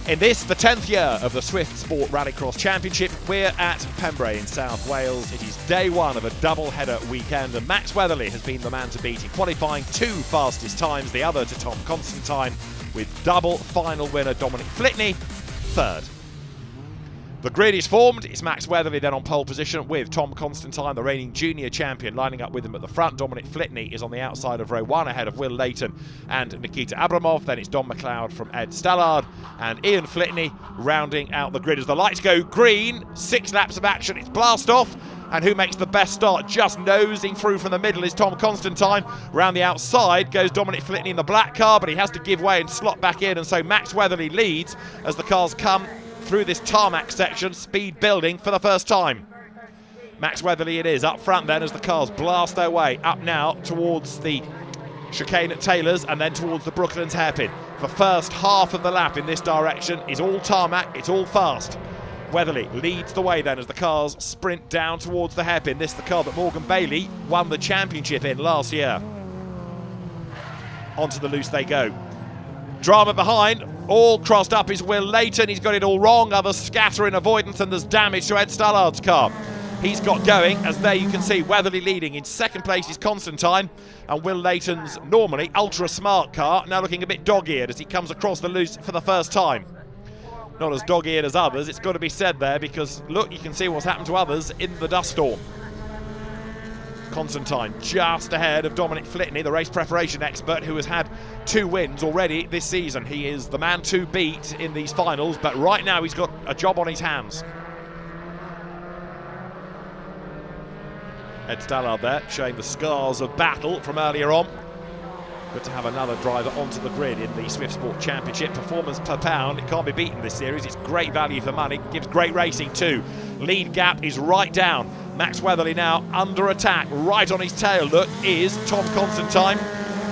In this, the 10th year of the Swift Sport Rallycross Championship, we're at Pembrey in South Wales. It is day one of a double-header weekend, and Max Weatherly has been the man to beat in qualifying 2 fastest times, the other to Tom Constantine, with double final winner Dominic Flitney third. The grid is formed. It's Max Weatherly then on pole position with Tom Constantine, the reigning junior champion, lining up with him at the front. Dominic Flitney is on the outside of row 1 ahead of Will Leighton and Nikita Abramov. Then it's Don McLeod from Ed Stallard and Ian Flitney rounding out the grid as the lights go green. 6 laps of action. It's blast off. And who makes the best start? Just nosing through from the middle is Tom Constantine. Round the outside goes Dominic Flitney in the black car, but he has to give way and slot back in. And so Max Weatherly leads as the cars come through this tarmac section, speed building for the first time. Max Weatherly it is, up front then as the cars blast their way up now towards the chicane at Taylor's and then towards the Brooklands hairpin. The first half of the lap in this direction is all tarmac, it's all fast. Weatherly leads the way then as the cars sprint down towards the hairpin. This is the car that Morgan Bailey won the championship in last year. Onto the loose they go. Drama behind, all crossed up is Will Leighton. He's got it all wrong. Others scatter in avoidance and there's damage to Ed Stallard's car. He's got going, as there you can see Weatherly leading. In second place is Constantine, and Will Leighton's normally ultra smart car now looking a bit dog-eared as he comes across the loose for the first time. Not as dog-eared as others, it's got to be said there, because look, you can see what's happened to others in the dust storm. Constantine just ahead of Dominic Flitney, the race preparation expert who has had 2 wins already this season. He is the man to beat in these finals, but right now he's got a job on his hands. Ed Stallard there, showing the scars of battle from earlier on. Good to have another driver onto the grid in the Swift Sport Championship. Performance per pound, it can't be beaten this series. It's great value for money, gives great racing too. Lead gap is right down. Max Weatherly now under attack, right on his tail. Look, is Tom Constantine.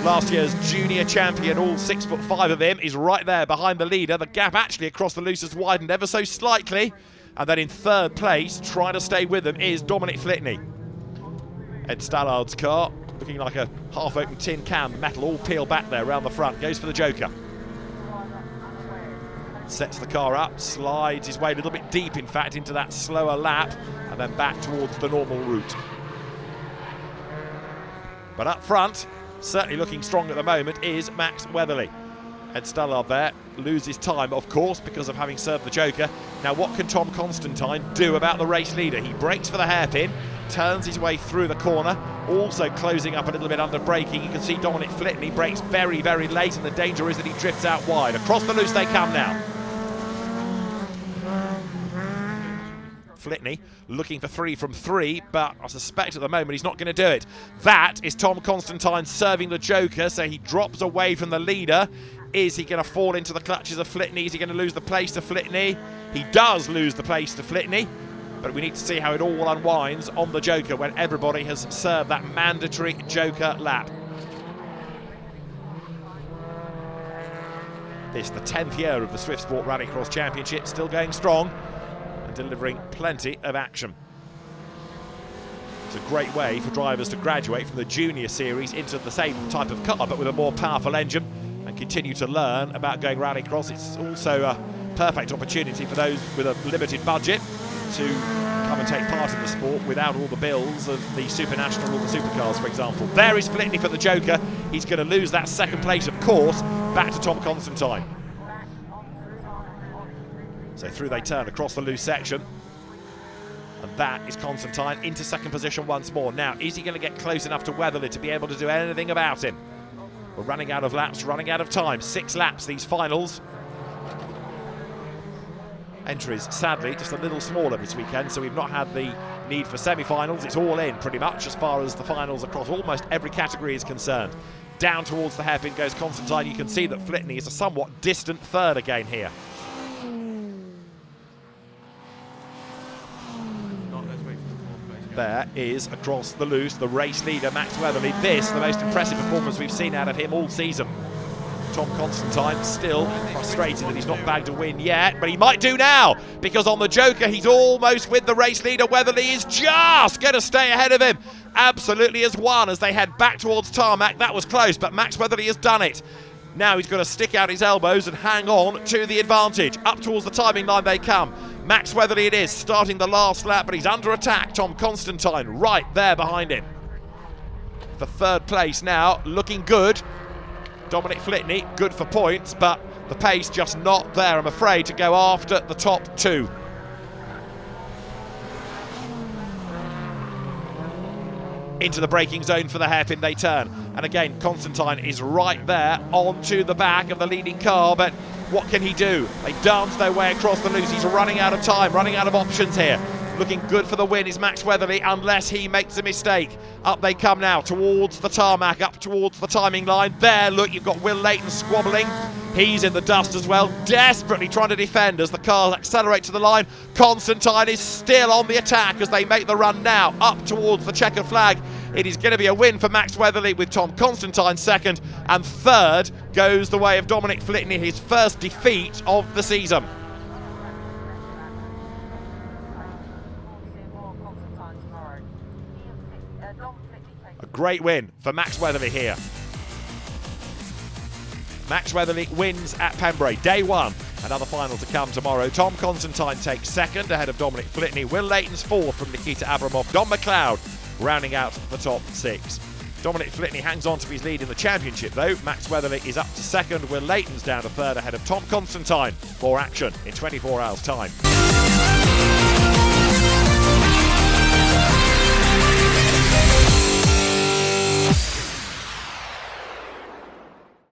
Last year's junior champion, all 6'5" of him, is right there behind the leader. The gap actually across the loose has widened ever so slightly. And then in third place, trying to stay with them, is Dominic Flitney. Ed Stallard's car, looking like a half-open tin can, the metal all peeled back there around the front, goes for the joker. Sets the car up, slides his way a little bit deep, in fact, into that slower lap, and then back towards the normal route. But up front, certainly looking strong at the moment, is Max Weatherly. Ed Stallard there loses time, of course, because of having served the joker. Now, what can Tom Constantine do about the race leader? He brakes for the hairpin, turns his way through the corner, also closing up a little bit under braking. You can see Dominic Flitney brakes very, very late, and the danger is that he drifts out wide. Across the loose they come now. Flitney looking for 3 from 3, but I suspect at the moment he's not going to do it. That is Tom Constantine serving the joker, so he drops away from the leader. Is he going to fall into the clutches of Flitney? Is he going to lose the place to Flitney? He does lose the place to Flitney, but we need to see how it all unwinds on the joker when everybody has served that mandatory joker lap. This is the 10th year of the Swift Sport Rallycross Championship, still going strong and delivering plenty of action. It's a great way for drivers to graduate from the junior series into the same type of car but with a more powerful engine and continue to learn about going rallycross. It's also a perfect opportunity for those with a limited budget to come and take part in the sport without all the bills of the Super National or the supercars, for example. There is Flitney for the joker. He's going to lose that second place, of course, back to Tom Constantine. So through they turn across the loose section. And that is Constantine into second position once more. Now, is he going to get close enough to Weatherly to be able to do anything about him? We're running out of laps, running out of time. 6 laps, these finals. Entries, sadly, just a little smaller this weekend, so we've not had the need for semi-finals. It's all in, pretty much, as far as the finals across almost every category is concerned. Down towards the hairpin goes Constantine. You can see that Flitney is a somewhat distant third again here. There is, across the loose, the race leader, Max Weatherly. This, the most impressive performance we've seen out of him all season. Tom Constantine still frustrated that he's not bagged a win yet, but he might do now, because on the joker he's almost with the race leader. Weatherly is just going to stay ahead of him. Absolutely has won as they head back towards tarmac. That was close, but Max Weatherly has done it. Now he's got to stick out his elbows and hang on to the advantage. Up towards the timing line they come. Max Weatherly it is, starting the last lap, but he's under attack. Tom Constantine right there behind him. For third place now, looking good. Dominic Flitney, good for points, but the pace just not there, I'm afraid, to go after the top two. Into the braking zone for the hairpin they turn, and again Constantine is right there onto the back of the leading car, but what can he do? They dance their way across the loose. He's running out of time, running out of options here. Looking good for the win is Max Weatherly, unless he makes a mistake. Up they come now towards the tarmac, up towards the timing line. There, look, you've got Will Leighton squabbling. He's in the dust as well, desperately trying to defend as the cars accelerate to the line. Constantine is still on the attack as they make the run now up towards the checkered flag. It is going to be a win for Max Weatherly with Tom Constantine second, and third goes the way of Dominic Flitney, his first defeat of the season. A great win for Max Weatherly here. Max Weatherly wins at Pembrey, day one. Another final to come tomorrow. Tom Constantine takes second ahead of Dominic Flitney. Will Leighton's fourth from Nikita Abramov. Don McLeod rounding out the top six. Dominic Flitney hangs on to his lead in the championship though. Max Weatherly is up to second. Will Leighton's down to third ahead of Tom Constantine. More action in 24 hours time.